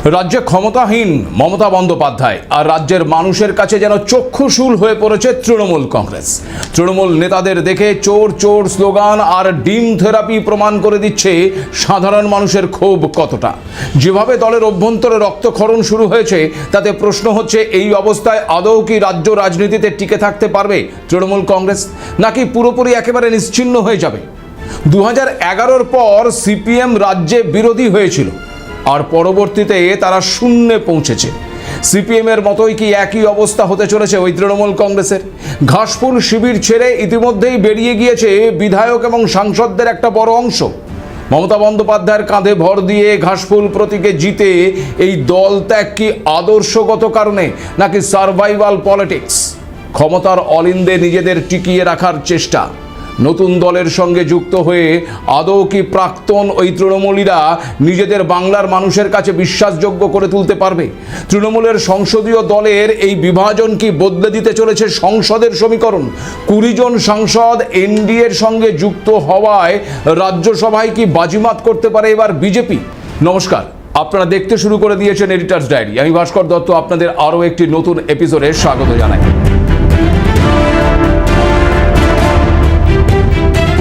রাজ্যে ক্ষমতাহীন মমতা বন্দ্যোপাধ্যায় আর রাজ্যের মানুষের কাছে যেন চক্ষুশূল হয়ে পড়েছে তৃণমূল কংগ্রেস। তৃণমূল নেতাদের দেখে চোর চোর স্লোগান আর ডিম থেরাপি প্রমাণ করে দিচ্ছে সাধারণ মানুষের ক্ষোভ কতটা। যেভাবে দলের অভ্যন্তরে রক্তক্ষরণ শুরু হয়েছে তাতে প্রশ্ন হচ্ছে, এই অবস্থায় আদৌ কি রাজ্য রাজনীতিতে টিকে থাকতে পারবে তৃণমূল কংগ্রেস, নাকি পুরোপুরি একেবারে নিশ্চিহ্ন হয়ে যাবে? 2011-র পর সিপিএম রাজ্যে বিরোধী হয়েছিল আর পরবর্তীতে তারা শূন্যে পৌঁছেছে। সিপিএমের মতোই কি একই অবস্থা হতে চলেছে ওই তৃণমূল কংগ্রেসের? ঘাসফুল শিবির ছেড়ে ইতিমধ্যেই বেরিয়ে গিয়েছে বিধায়ক এবং সাংসদদের একটা বড় অংশ। মমতা বন্দ্যোপাধ্যায়ের কাঁধে ভর দিয়ে ঘাসফুল প্রতীকে জিতে এই দল ত্যাগ কি আদর্শগত কারণে, নাকি সার্ভাইভাল পলিটিক্স? ক্ষমতার অলিন্দে নিজেদের টিকিয়ে রাখার চেষ্টা। নতুন দলের সঙ্গে যুক্ত হয়ে আদৌ কি প্রাক্তন ওই তৃণমূলীরা নিজেদের বাংলার মানুষের কাছে বিশ্বাসযোগ্য করে তুলতে পারবে? তৃণমূলের সংসদীয় দলের এই বিভাজন কি বদলে দিতে চলেছে সংসদের সমীকরণ? 20 জন সাংসদ এনডিএর সঙ্গে যুক্ত হওয়ায় রাজ্যসভায় কি বাজিমাত করতে পারে এবার বিজেপি? নমস্কার, আপনারা দেখতে শুরু করে দিয়েছেন এডিটার্স ডায়েরি। আমি ভাস্কর দত্ত আপনাদের আরও একটি নতুন এপিসোডে স্বাগত জানাই।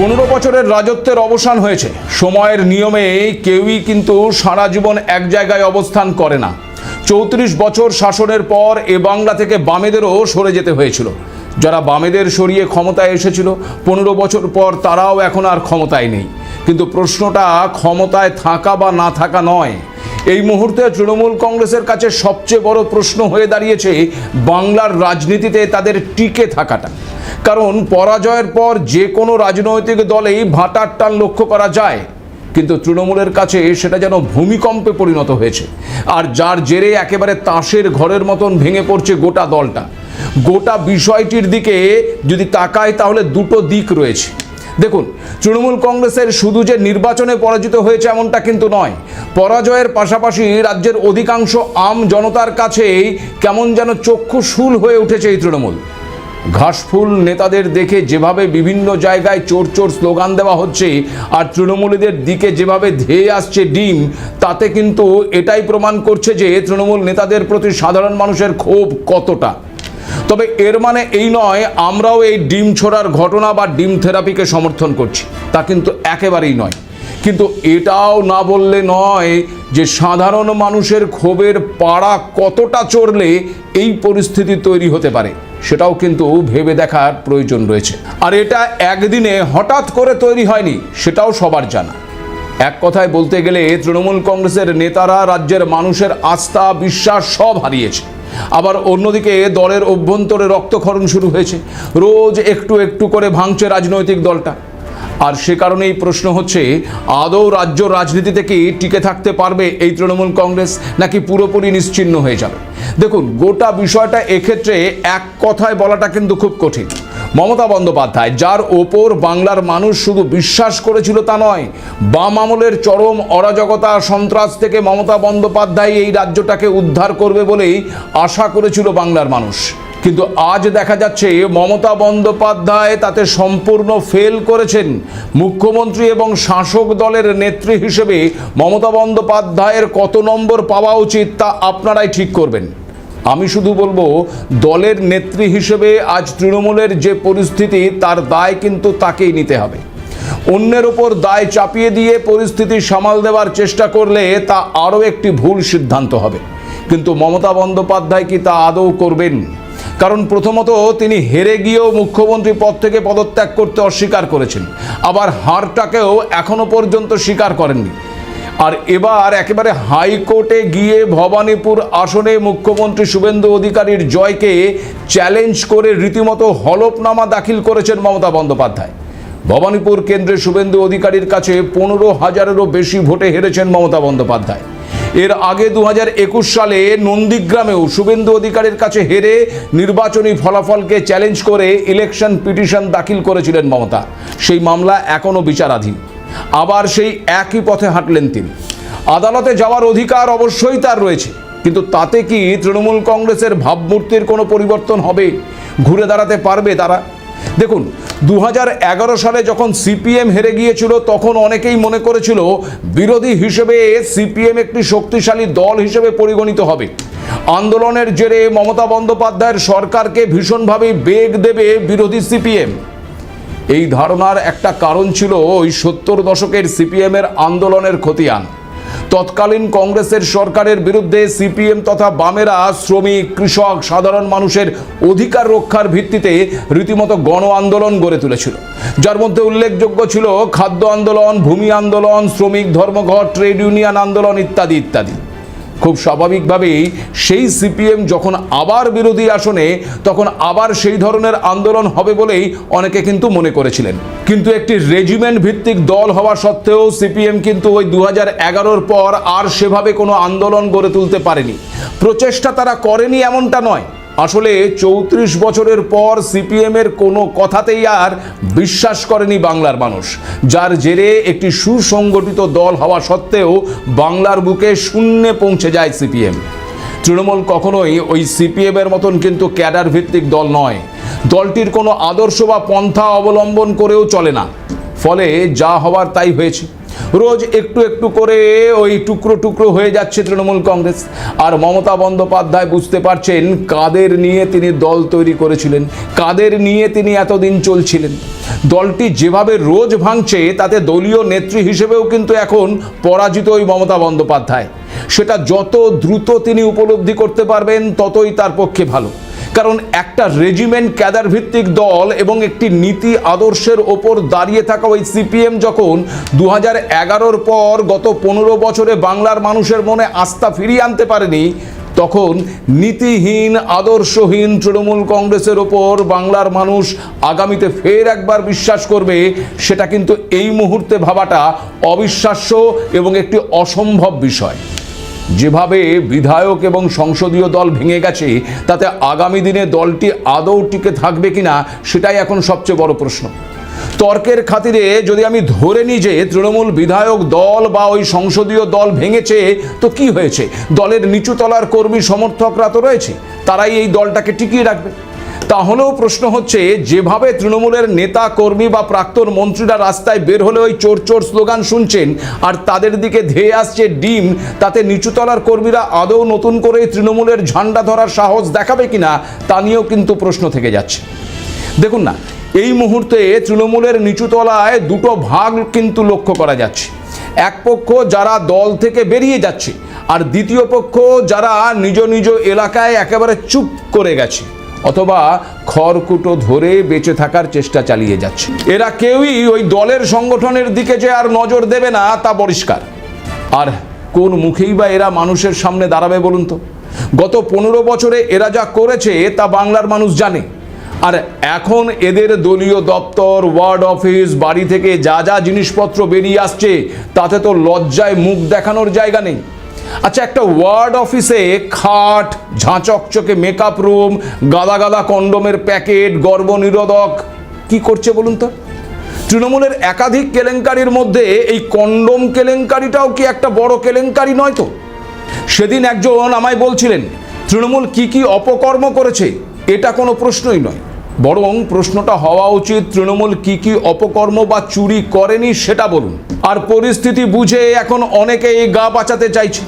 15 বছরের রাজত্বের অবসান হয়েছে। সময়ের নিয়মে কেউই কিন্তু সারা জীবন এক জায়গায় অবস্থান করে না। 34 বছর শাসনের পর এ বাংলা থেকে বামেদেরও সরে যেতে হয়েছিল। যারা বামেদের সরিয়ে ক্ষমতায় এসেছিল 15 বছর পর তারাও এখন আর ক্ষমতায় নেই। কিন্তু প্রশ্নটা ক্ষমতায় থাকা বা না থাকা নয়। এই মুহূর্তে তৃণমূল কংগ্রেসের কাছে সবচেয়ে বড় প্রশ্ন হয়ে দাঁড়িয়েছে বাংলার রাজনীতিতে তাদের টিকে থাকাটা। কারণ পরাজয়ের পর যে কোনো রাজনৈতিক দলেই ভাটার টান লক্ষ্য করা যায়, কিন্তু তৃণমূলের কাছে সেটা যেন ভূমিকম্পে পরিণত হয়েছে। আর যার জেরে একেবারে তাসের ঘরের মতন ভেঙে পড়ছে গোটা দলটা। গোটা বিষয়টির দিকে যদি তাকায় তাহলে দুটো দিক রয়েছে। দেখুন, তৃণমূল কংগ্রেসের শুধু যে নির্বাচনে পরাজিত হয়েছে এমনটা কিন্তু নয়। পরাজয়ের পাশাপাশি রাজ্যের অধিকাংশ আম জনতার কাছেই কেমন যেন চক্ষুশূল হয়ে উঠেছে এই তৃণমূল। ঘাসফুল নেতাদের দেখে যেভাবে বিভিন্ন জায়গায় চোর চোর স্লোগান দেওয়া হচ্ছে আর তৃণমূলীদের দিকে যেভাবে ধেয়ে আসছে ডিম, তাতে কিন্তু এটাই প্রমাণ করছে যে তৃণমূল নেতাদের প্রতি সাধারণ মানুষের ক্ষোভ কতটা। তবে এর মানে এই নয় আমরাও এই ডিম ছোড়ার ঘটনা বা ডিম থেরাপিকে সমর্থন করছি, তা কিন্তু একেবারেই নয়। কিন্তু এটাও না বললে নয় যে সাধারণ মানুষের ক্ষোভের পাড়া কতটা চড়লে এই পরিস্থিতি তৈরি হতে পারে সেটাও কিন্তু ভেবে দেখার প্রয়োজন রয়েছে। আর এটা একদিনে হঠাৎ করে তৈরি হয়নি, সেটাও সবার জানা। এক কথায় বলতে গেলে তৃণমূল কংগ্রেসের নেতারা রাজ্যের মানুষের আস্থা বিশ্বাস সব হারিয়েছে। আবার অন্যদিকে দলের অভ্যন্তরে রক্তক্ষরণ শুরু হয়েছে। রোজ একটু একটু করে ভাঙছে রাজনৈতিক দলটা। আর সে কারণেই প্রশ্ন হচ্ছে, আদৌ রাজ্য রাজনীতিতে কি টিকে থাকতে পারবে এই তৃণমূল কংগ্রেস, নাকি পুরোপুরি নিশ্চিহ্ন হয়ে যাবে? দেখুন, গোটা বিষয়টা এক্ষেত্রে এক কথায় বলাটা কিন্তু খুব কঠিন। মমতা বন্দ্যোপাধ্যায়, যার ওপর বাংলার মানুষ শুধু বিশ্বাস করেছিল তা নয়, বাম আমলের চরম অরাজকতা সন্ত্রাস থেকে মমতা বন্দ্যোপাধ্যায় এই রাজ্যটাকে উদ্ধার করবে বলেই আশা করেছিল বাংলার মানুষ। কিন্তু আজ দেখা যাচ্ছে মমতা বন্দ্যোপাধ্যায় তাতে সম্পূর্ণ ফেল করেছেন। মুখ্যমন্ত্রী এবং শাসক দলের নেত্রী হিসেবে মমতা বন্দ্যোপাধ্যায়ের কত নম্বর পাওয়া উচিত তা আপনারাই ঠিক করবেন। আমি শুধু বলবো, দলের নেত্রী হিসেবে আজ তৃণমূলের যে পরিস্থিতি তার দায় কিন্তু তাকেই নিতে হবে। অন্যের ওপর দায় চাপিয়ে দিয়ে পরিস্থিতি সামাল দেওয়ার চেষ্টা করলে তা আরও একটি ভুল সিদ্ধান্ত হবে। কিন্তু মমতা বন্দ্যোপাধ্যায় কি তা আদৌ করবেন? কারণ প্রথমত তিনি হেরে গিয়েও মুখ্যমন্ত্রী পদ থেকে পদত্যাগ করতে অস্বীকার করেছেন, আবার হারটাকেও এখনো পর্যন্ত স্বীকার করেননি। আর এবার একেবারে হাইকোর্টে গিয়ে ভবানীপুর আসনে মুখ্যমন্ত্রী শুভেন্দু অধিকারীর জয়কে চ্যালেঞ্জ করে রীতিমতো হলফনামা দাখিল করেছেন মমতা বন্দ্যোপাধ্যায়। ভবানীপুর কেন্দ্রে শুভেন্দু অধিকারীর কাছে 15,000-এরও বেশি ভোটে হেরেছেন মমতা বন্দ্যোপাধ্যায়। এর আগে 2021 সালে নন্দীগ্রামেও শুভেন্দু অধিকারীর কাছে হেরে নির্বাচনী ফলাফলকে চ্যালেঞ্জ করে ইলেকশন পিটিশন দাখিল করেছিলেন মমতা। সেই মামলা এখনও বিচারাধীন। আবার সেই একই পথে হাঁটলেন তিনি। আদালতে যাওয়ার অধিকার অবশ্যই তার রয়েছে, কিন্তু তাতে কি তৃণমূল কংগ্রেসের ভাবমূর্তির কোনো পরিবর্তন হবে? ঘুরে দাঁড়াতে পারবে তারা? দেখুন, 2011 সালে যখন সিপিএম হেরে গিয়েছিল তখন অনেকেই মনে করেছিল বিরোধী হিসেবে সিপিএম একটি শক্তিশালী দল হিসেবে পরিগণিত হবে। আন্দোলনের জেরে মমতা বন্দ্যোপাধ্যায়ের সরকারকে ভীষণভাবে বেগ দেবে বিরোধী সিপিএম। এই ধারণার একটা কারণ ছিল ওই 70 দশকের সিপিএমের আন্দোলনের খতিয়ান। তৎকালীন কংগ্রেসের সরকারের বিরুদ্ধে সিপিএম তথা বামেরা শ্রমিক, কৃষক, সাধারণ মানুষের অধিকার রক্ষার ভিত্তিতে রীতিমতো গণ আন্দোলন গড়ে তুলেছিল, যার মধ্যে উল্লেখযোগ্য ছিল খাদ্য আন্দোলন, ভূমি আন্দোলন, শ্রমিক ধর্মঘট, ট্রেড ইউনিয়ন আন্দোলন ইত্যাদি ইত্যাদি। খুব স্বাভাবিকভাবেই সেই সিপিএম যখন আবার বিরোধী আসনে, তখন আবার সেই ধরনের আন্দোলন হবে বলেই অনেকে কিন্তু মনে করেছিলেন। কিন্তু একটি রেজিমেন্ট ভিত্তিক দল হওয়া সত্ত্বেও সিপিএম কিন্তু ওই 2011-র পর আর সেভাবে কোনো আন্দোলন গড়ে তুলতে পারেনি। প্রচেষ্টা তারা করেনি এমনটা নয়, আসলে 34 বছরের পর সিপিএমের কোনো কথাতেই আর বিশ্বাস করেনি বাংলার মানুষ, যার জেরে একটি সুসংগঠিত দল হওয়া সত্ত্বেও বাংলার বুকে শূন্যে পৌঁছে যায় সিপিএম। তৃণমূল কখনোই ওই সিপিএমের মতন কিন্তু ক্যাডার ভিত্তিক দল নয়। দলটির কোনো আদর্শ বা পন্থা অবলম্বন করেও চলে না, ফলে যা হওয়ার তাই হয়েছে। রোজ একটু একটু করে ওই টুকরো টুকরো হয়ে যাচ্ছে তৃণমূল কংগ্রেস। আর মমতা বন্দ্যোপাধ্যায় বুঝতে পারছেন কাদের নিয়ে তিনি দল তৈরি করেছিলেন, কাদের নিয়ে তিনি এতদিন চলছিলেন। দলটি যেভাবে রোজ ভাঙছে তাতে দলীয় নেত্রী হিসেবেও কিন্তু এখন পরাজিত ওই মমতা বন্দ্যোপাধ্যায়। সেটা যত দ্রুত তিনি উপলব্ধি করতে পারবেন ততই তার পক্ষে ভালো। কারণ একটা রেজিমেন্ট ক্যাডার ভিত্তিক দল এবং একটি নীতি আদর্শের ওপর দাঁড়িয়ে থাকা ওই সিপিএম যখন 2011-র পর গত 15 বছরে বাংলার মানুষের মনে আস্থা ফিরিয়ে আনতে পারেনি, তখন নীতিহীন, আদর্শহীন তৃণমূল কংগ্রেসের ওপর বাংলার মানুষ আগামীতে ফের একবার বিশ্বাস করবে, সেটা কিন্তু এই মুহূর্তে ভাবাটা অবিশ্বাস্য এবং একটি অসম্ভব বিষয়। যেভাবে বিধায়ক এবং সংসদীয় দল ভেঙে গেছে, তাতে আগামী দিনে দলটি আদৌ টিকে থাকবে কিনা সেটাই এখন সবচেয়ে বড় প্রশ্ন। তর্কের খাতিরে যদি আমি ধরে নিই যে তৃণমূল বিধায়ক দল বা ওই সংসদীয় দল ভেঙেছে, তো কি হয়েছে? দলের নিচুতলার কর্মী সমর্থকরা তো রয়েছে, তারাই এই দলটাকে টিকিয়ে রাখবে। তাহলেও প্রশ্ন হচ্ছে, যেভাবে তৃণমূলের নেতা কর্মী বা প্রাক্তন মন্ত্রীরা রাস্তায় বের হলে ওই চোর চোর স্লোগান শুনছেন আর তাদের দিকে ধেয়ে আসছে ডিম, তাতে নিচুতলার কর্মীরা আদৌ নতুন করে তৃণমূলের ঝান্ডা ধরার সাহস দেখাবে কিনা তা নিয়েও কিন্তু প্রশ্ন থেকে যাচ্ছে। দেখুন না, এই মুহূর্তে তৃণমূলের নিচুতলায় দুটো ভাগ কিন্তু লক্ষ্য করা যাচ্ছে। এক পক্ষ যারা দল থেকে বেরিয়ে যাচ্ছে, আর দ্বিতীয় পক্ষ যারা নিজ নিজ এলাকায় একেবারে চুপ করে গেছে অথবা খড়কুটো ধরে বেঁচে থাকার চেষ্টা চালিয়ে যাচ্ছে। এরা কেউই ওই দলের সংগঠনের দিকে যে আর নজর দেবে না তা পরিষ্কার। আর কোন মুখেই বা এরা মানুষের সামনে দাঁড়াবে বলুন তো? গত 15 বছরে এরা যা করেছে তা বাংলার মানুষ জানে। আর এখন এদের দলীয় দপ্তর, ওয়ার্ড অফিস, বাড়ি থেকে যা যা জিনিসপত্র বেরিয়ে আসছে তাতে তো লজ্জায় মুখ দেখানোর জায়গা নেই। আচ্ছা, একটা ওয়ার্ড অফিসে খাট, ঝাঁচকচকে মেকআপ রুম, গাদা গাদা কন্ডোমের প্যাকেট, গর্ভনিরোধক কি করছে বলুন তো? তৃণমূলের একাধিক কেলেঙ্কারির মধ্যে এই কন্ডোম কেলেঙ্কারিটাও কি একটা বড় কেলেঙ্কারি নয় তো? সেদিন একজন আমায় বলছিলেন তৃণমূল কি কি অপকর্ম করেছে, এটা কোনো প্রশ্নই নয়, বরং প্রশ্নটা হওয়া উচিত তৃণমূল কি কি অপকর্ম বা চুরি করেনি সেটা বলুন। আর পরিস্থিতি বুঝে এখন অনেকেই গা বাঁচাতে চাইছে।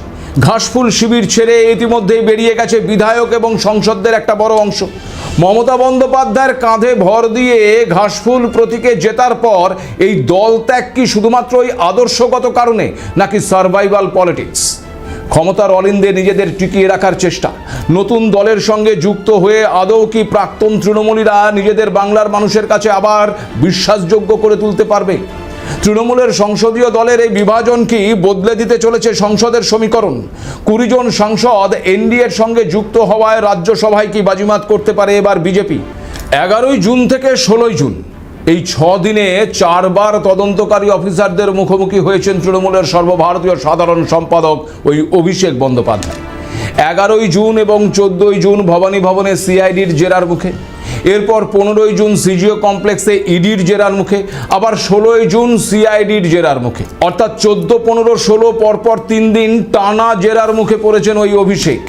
ঘাসফুল শিবির ছেড়ে ইতিমধ্যেই বেরিয়ে গেছে বিধায়ক এবং সংসদদের একটা বড় অংশ। মমতা বন্দ্যোপাধ্যায়ের কাঁধে ভর দিয়ে ঘাসফুল প্রতীকে জেতার পর এই দল ত্যাগ কি শুধুমাত্র ওই আদর্শগত কারণে, নাকি সার্ভাইভাল পলিটিক্স? ক্ষমতার অলিন্দে নিজেদের টিকিয়ে রাখার চেষ্টা। নতুন দলের সঙ্গে যুক্ত হয়ে আদৌ কি প্রাক্তন তৃণমূলীরা নিজেদের বাংলার মানুষের কাছে আবার বিশ্বাসযোগ্য করে তুলতে পারবে? তৃণমূলের সংসদীয় দলের এই বিভাজন কি বদলে দিতে চলেছে সংসদের সমীকরণ? 20 জন সাংসদ এনডিএর সঙ্গে যুক্ত হওয়ায় রাজ্যসভায় কি বাজিমাত করতে পারে এবার বিজেপি? 11ই জুন থেকে 16ই জুন এই 6 দিনে 4 বার তদন্তকারী অফিসারদের মুখোমুখি হয়েছেন তৃণমূলের সর্বভারতীয় সাধারণ সম্পাদক ওই অভিষেক বন্দ্যোপাধ্যায়। 11ই জুন এবং 14ই জুন ভবানী ভবনে সিআইডির জেরার মুখে, এরপর 15ই জুন সিজিও কমপ্লেক্সে ইডির জেরার মুখে, আবার 16ই জুন সিআইডির জেরার মুখে। অর্থাৎ 14, 15, 16 পরপর 3 দিন টানা জেরার মুখে পড়েছেন ওই অভিষেক।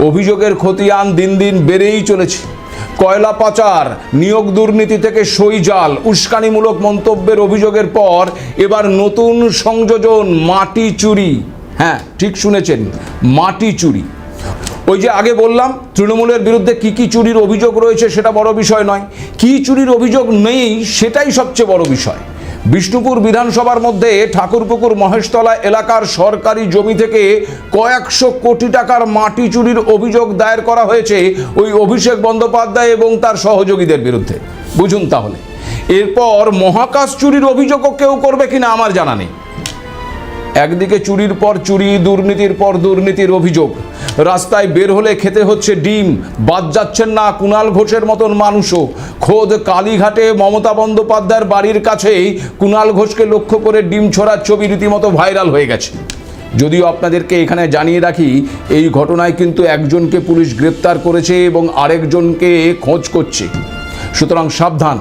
অভিযোগের খতিয়ান দিন দিন বেড়েই চলেছে। কয়লা পাচার, নিয়োগ দুর্নীতি থেকে সই জাল, উস্কানিমূলক মন্তব্যের অভিযোগের পর এবার নতুন সংযোজন মাটি চুরি। হ্যাঁ, ঠিক শুনেছেন, মাটি চুরি। ওই যে আগে বললাম তৃণমূলের বিরুদ্ধে কি চুরির অভিযোগ রয়েছে সেটা বড় বিষয় নয়, কি চুরির অভিযোগ নেই সেটাই সবচেয়ে বড় বিষয়। বিষ্ণুপুর বিধানসভার মধ্যে ঠাকুরপুকুর মহেশতলা এলাকার সরকারি জমি থেকে কয়েকশো কোটি টাকার মাটি চুরির অভিযোগ দায়ের করা হয়েছে ওই অভিষেক বন্দ্যোপাধ্যায় এবং তার সহযোগীদের বিরুদ্ধে। বুঝুন তাহলে, এরপর মহাকাশ চুরির অভিযোগও কেউ করবে কিনা আমার জানা নেই। একদিকে চুরির পর চুরি, দুর্নীতির পর দুর্নীতির অভিযোগ, রাস্তায় বের হলে খেতে হচ্ছে ডিম, বাদ যাচ্ছেন না কুণাল ঘোষের মতন মানুষও। খোদ কালীঘাটে মমতা বন্দ্যোপাধ্যায়ের বাড়ির কাছেই কুণাল ঘোষকে লক্ষ্য করে ডিম ছোড়ার ছবি রীতিমতো ভাইরাল হয়ে গেছে। যদিও আপনাদেরকে এখানে জানিয়ে রাখি, এই ঘটনায় কিন্তু একজনকে পুলিশ গ্রেপ্তার করেছে এবং আরেকজনকে খোঁজ করছে। সুতরাং সাবধান,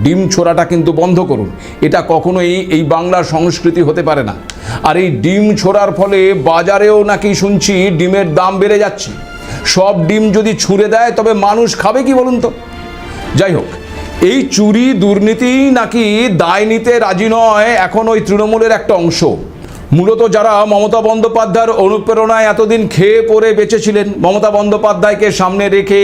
ডিম ছোড়াটা কিন্তু বন্ধ করুন। এটা কখনোই এই বাংলার সংস্কৃতি হতে পারে না। আর এই ডিম ছোড়ার ফলে বাজারেও নাকি শুনছি ডিমের দাম বেড়ে যাচ্ছে। সব ডিম যদি ছুঁড়ে দেয় তবে মানুষ খাবে কি বলুন তো? যাই হোক, এই চুরি দুর্নীতি নাকি দায় নিতে রাজি নয় এখন ওই তৃণমূলের একটা অংশ। মূলত যারা মমতা বন্দ্যোপাধ্যায়ের অনুপ্রেরণায় এতদিন খেয়ে পড়ে বেঁচেছিলেন, মমতা বন্দ্যোপাধ্যায়কে সামনে রেখে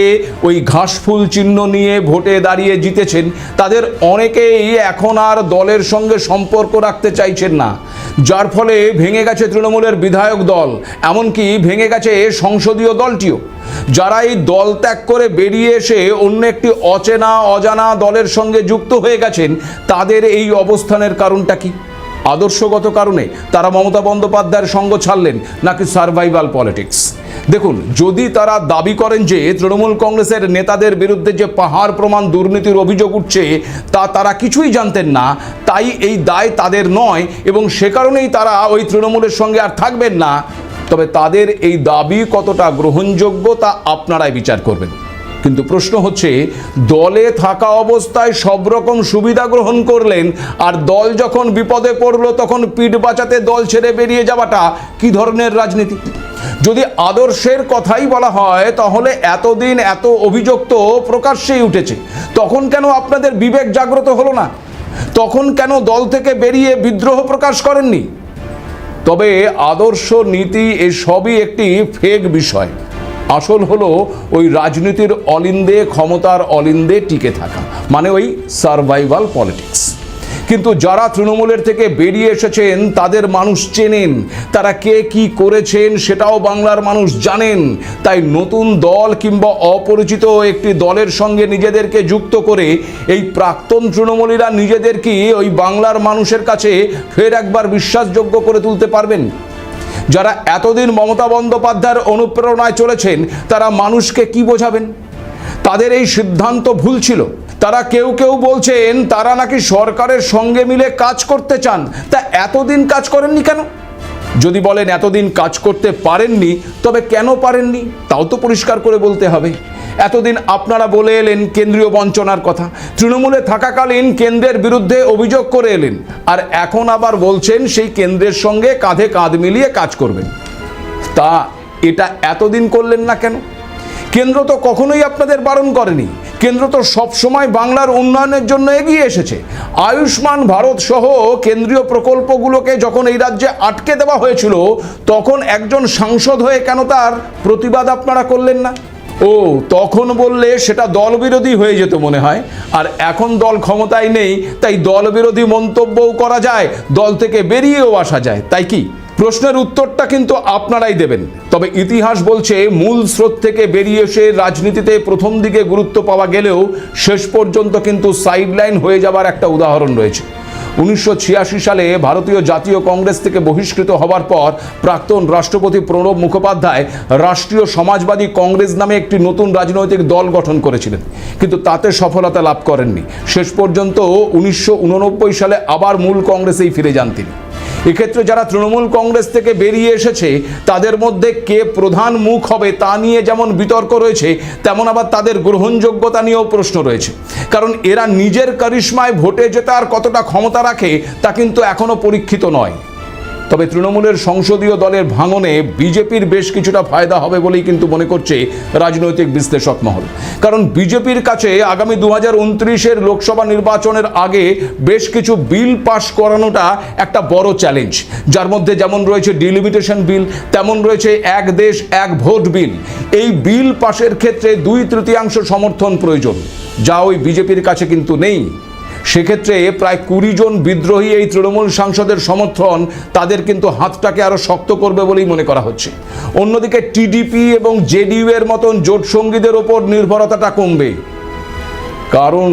ওই ঘাসফুল চিহ্ন নিয়ে ভোটে দাঁড়িয়ে জিতেছেন, তাদের অনেকেই এখন আর দলের সঙ্গে সম্পর্ক রাখতে চাইছেন না, যার ফলে ভেঙে গেছে তৃণমূলের বিধায়ক দল, এমনকি ভেঙে গেছে সংসদীয় দলটিও। যারা এই দল ত্যাগ করে বেরিয়ে এসে অন্য একটি অজানা দলের সঙ্গে যুক্ত হয়ে গেছেন, তাদের এই অবস্থানের কারণটা কি? আদর্শগত কারণে তারা মমতা বন্দ্যোপাধ্যায়ের সঙ্গ ছাড়লেন, নাকি সার্ভাইভাল পলিটিক্স? দেখুন, যদি তারা দাবি করেন যে তৃণমূল কংগ্রেসের নেতাদের বিরুদ্ধে যে পাহাড় প্রমাণ দুর্নীতির অভিযোগ উঠছে তা তারা কিছুই জানতেন না, তাই এই দায় তাদের নয় এবং সে কারণেই তারা ওই তৃণমূলের সঙ্গে আর থাকবেন না, তবে তাদের এই দাবি কতটা গ্রহণযোগ্য তা আপনারাই বিচার করবেন। কিন্তু প্রশ্ন হচ্ছে, দলে থাকা অবস্থায় সব রকম সুবিধা গ্রহণ করলেন, আর দল যখন বিপদে পড়লো তখন পিঠ বাঁচাতে দল ছেড়ে বেরিয়ে যাওয়াটা কি ধরনের রাজনীতি? যদি আদর্শের কথাই বলা হয় তাহলে এতদিন এত অভিযোগ তো প্রকাশ্যেই উঠেছে, তখন কেন আপনাদের বিবেক জাগ্রত হলো না? তখন কেন দল থেকে বেরিয়ে বিদ্রোহ প্রকাশ করেননি? তবে আদর্শ, নীতি এসবই একটি ফেক বিষয়। আসল হলো ওই রাজনীতির অলিন্দে, ক্ষমতার অলিন্দে টিকে থাকা, মানে ওই সার্ভাইভাল পলিটিক্স। কিন্তু যারা তৃণমূলের থেকে বেরিয়ে এসেছেন তাদের মানুষ চেনেন, তারা কে কি করেছেন সেটাও বাংলার মানুষ জানেন। তাই নতুন দল কিংবা অপরিচিত একটি দলের সঙ্গে নিজেদেরকে যুক্ত করে এই প্রাক্তন তৃণমূলীরা নিজেদের কি ওই বাংলার মানুষের কাছে ফের একবার বিশ্বাসযোগ্য করে তুলতে পারবেন? যারা এতদিন মমতা বন্দ্যোপাধ্যায়ের অনুপ্রেরণায় চলেছেন তারা মানুষকে কি বোঝাবেন? তাদের এই সিদ্ধান্ত ভুল ছিল। তারা কেউ বলছেন তারা নাকি সরকারের সঙ্গে মিলে কাজ করতে চান, তা এতদিন কাজ করেননি কেন? যদি বলেন এতদিন কাজ করতে পারেননি, তবে কেন পারেননি তাও তো পরিষ্কার করে বলতে হবে। এতদিন আপনারা বলে এলেন কেন্দ্রীয় বঞ্চনার কথা, তৃণমূলে থাকাকালীন কেন্দ্রের বিরুদ্ধে অভিযোগ করে এলেন, আর এখন আবার বলছেন সেই কেন্দ্রের সঙ্গে কাঁধে কাঁধ মিলিয়ে কাজ করবেন। তা এটা এতদিন করলেন না কেন? কেন্দ্র তো কখনোই আপনাদের বারণ করেনি। কেন্দ্র তো সবসময় বাংলার উন্নয়নের জন্য এগিয়ে এসেছে। আয়ুষ্মান ভারত সহ কেন্দ্রীয় প্রকল্পগুলোকে যখন এই রাজ্যে আটকে দেওয়া হয়েছিল, তখন একজন সাংসদ হয়ে কেন তার প্রতিবাদ আপনারা করলেন না? ও তখন বললে সেটা দল বিরোধী হয়ে যেত মনে হয়, আর এখন দল ক্ষমতায় নেই তাই দল বিরোধী মন্তব্যও করা যায়, দল থেকে বেরিয়েও আসা যায়, তাই কি? প্রশ্নের উত্তরটা কিন্তু আপনারাই দেবেন। তবে ইতিহাস বলছে মূল স্রোত থেকে বেরিয়ে এসে রাজনীতিতে প্রথম দিকে গুরুত্ব পাওয়া গেলেও শেষ পর্যন্ত কিন্তু সাইডলাইন হয়ে যাবার একটা উদাহরণ রয়েছে। 1986 সালে ভারতীয় জাতীয় কংগ্রেস থেকে বহিষ্কৃত হবার পর প্রাক্তন রাষ্ট্রপতি প্রণব মুখোপাধ্যায় রাষ্ট্রীয় সমাজবাদী কংগ্রেস নামে একটি নতুন রাজনৈতিক দল গঠন করেছিলেন, কিন্তু তাতে সফলতা লাভ করেননি। শেষ পর্যন্ত 1989 সালে আবার মূল কংগ্রেসেই ফিরে যান তিনি। এক্ষেত্রে যারা তৃণমূল কংগ্রেস থেকে বেরিয়ে এসেছে তাদের মধ্যে কে প্রধান মুখ হবে তা নিয়ে যেমন বিতর্ক রয়েছে, তেমন আবার তাদের গ্রহণযোগ্যতা নিয়েও প্রশ্ন রয়েছে। কারণ এরা নিজের কারিশমায় ভোটে জেতার কতটা ক্ষমতা রাখে তা কিন্তু এখনো পরীক্ষিত নয়। তবে তৃণমূলের সংসদীয় দলের ভাঙনে বিজেপির বেশ কিছুটা ফায়দা হবে বলেই কিন্তু মনে করছে রাজনৈতিক বিশ্লেষক মহল। কারণ বিজেপির কাছে আগামী 2029-এর লোকসভা নির্বাচনের আগে বেশ কিছু বিল পাশ করানোটা একটা বড় চ্যালেঞ্জ, যার মধ্যে যেমন রয়েছে ডিলিমিটেশন বিল, তেমন রয়েছে এক দেশ এক ভোট বিল। এই বিল পাশের ক্ষেত্রে 2/3 সমর্থন প্রয়োজন, যা ওই বিজেপির কাছে কিন্তু নেই। সেক্ষেত্রে প্রায় 20 জন বিদ্রোহী এই তৃণমূল সাংসদের সমর্থন তাদের কিন্তু হাতটাকে আরো শক্ত করবে বলেই মনে করা হচ্ছে। অন্যদিকে টিডিপি এবং জেডিইউ এর মতন জোট সঙ্গীদের ওপর নির্ভরতাটা কমবে, কারণ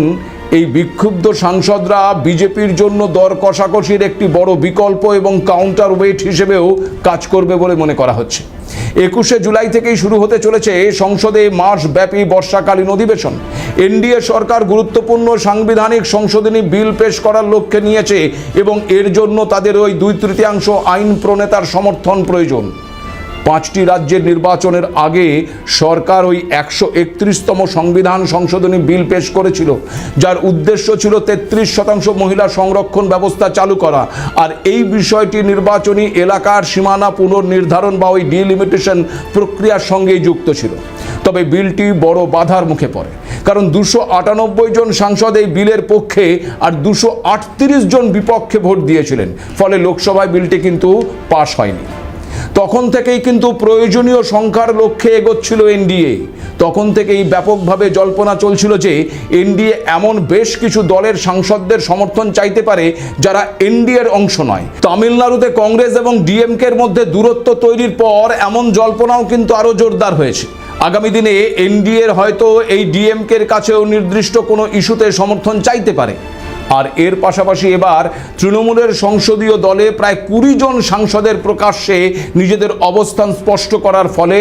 এই বিক্ষুব্ধ সাংসদরা বিজেপির জন্য দর কষাকষির একটি বড় বিকল্প এবং কাউন্টার ওয়েট হিসেবেও কাজ করবে বলে মনে করা হচ্ছে। 21শে জুলাই থেকেই শুরু হতে চলেছে সংসদে মাসব্যাপী বর্ষাকালীন অধিবেশন। এনডিএ সরকার গুরুত্বপূর্ণ সাংবিধানিক সংশোধনী বিল পেশ করার লক্ষ্যে নিয়েছে এবং এর জন্য তাদের ওই 2/3 আইন প্রণেতার সমর্থন প্রয়োজন। 5টি রাজ্যের নির্বাচনের আগে সরকার ওই 131তম সংবিধান সংশোধনী বিল পেশ করেছিল, যার উদ্দেশ্য ছিল 33% মহিলা সংরক্ষণ ব্যবস্থা চালু করা। আর এই বিষয়টি নির্বাচনী এলাকার সীমানা পুনর্নির্ধারণ বা ওই ডিলিমিটেশন প্রক্রিয়ার সঙ্গেই যুক্ত ছিল। তবে বিলটি বড় বাধার মুখে পড়ে, কারণ 298 জন সাংসদ এই বিলের পক্ষে আর 238 জন বিপক্ষে ভোট দিয়েছিলেন, ফলে লোকসভায় বিলটি কিন্তু পাশ হয়নি। তখন থেকেই কিন্তু প্রয়োজনীয় সংখ্যার লক্ষ্যে এগোচ্ছিল এনডিএ। তখন থেকেই ব্যাপকভাবে জল্পনা চলছিল যে এনডিএ এমন বেশ কিছু দলের সাংসদদের সমর্থন চাইতে পারে যারা এনডিএর অংশ নয়। তামিলনাড়ুতে কংগ্রেস এবং ডিএমকের মধ্যে দূরত্ব তৈরির পর এমন জল্পনাও কিন্তু আরো জোরদার হয়েছে। আগামী দিনে এনডিএর হয়তো এই ডিএমকের কাছেও নির্দিষ্ট কোনো ইস্যুতে সমর্থন চাইতে পারে। আর এর পাশাপাশি এবার তৃণমূলের সংসদীয় দলে প্রায় 20 জন সাংসদের প্রকাশ্যে নিজেদের অবস্থান স্পষ্ট করার ফলে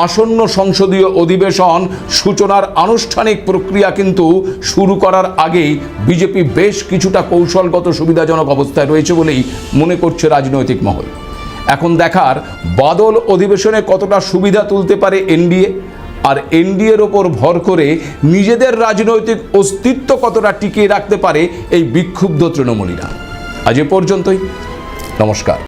আসন্ন সংসদীয় অধিবেশন সূচনার আনুষ্ঠানিক প্রক্রিয়া কিন্তু শুরু করার আগেই বিজেপি বেশ কিছুটা কৌশলগত সুবিধাজনক অবস্থায় রয়েছে বলেই মনে করছে রাজনৈতিক মহল। এখন দেখার বাদল অধিবেশনে কতটা সুবিধা তুলতে পারে এনডিএ, আর এনডিএর ওপর ভর করে নিজেদের রাজনৈতিক অস্তিত্ব কতটা টিকিয়ে রাখতে পারে এই বিক্ষুব্ধ তৃণমূলীরা। আজ এ পর্যন্তই, নমস্কার।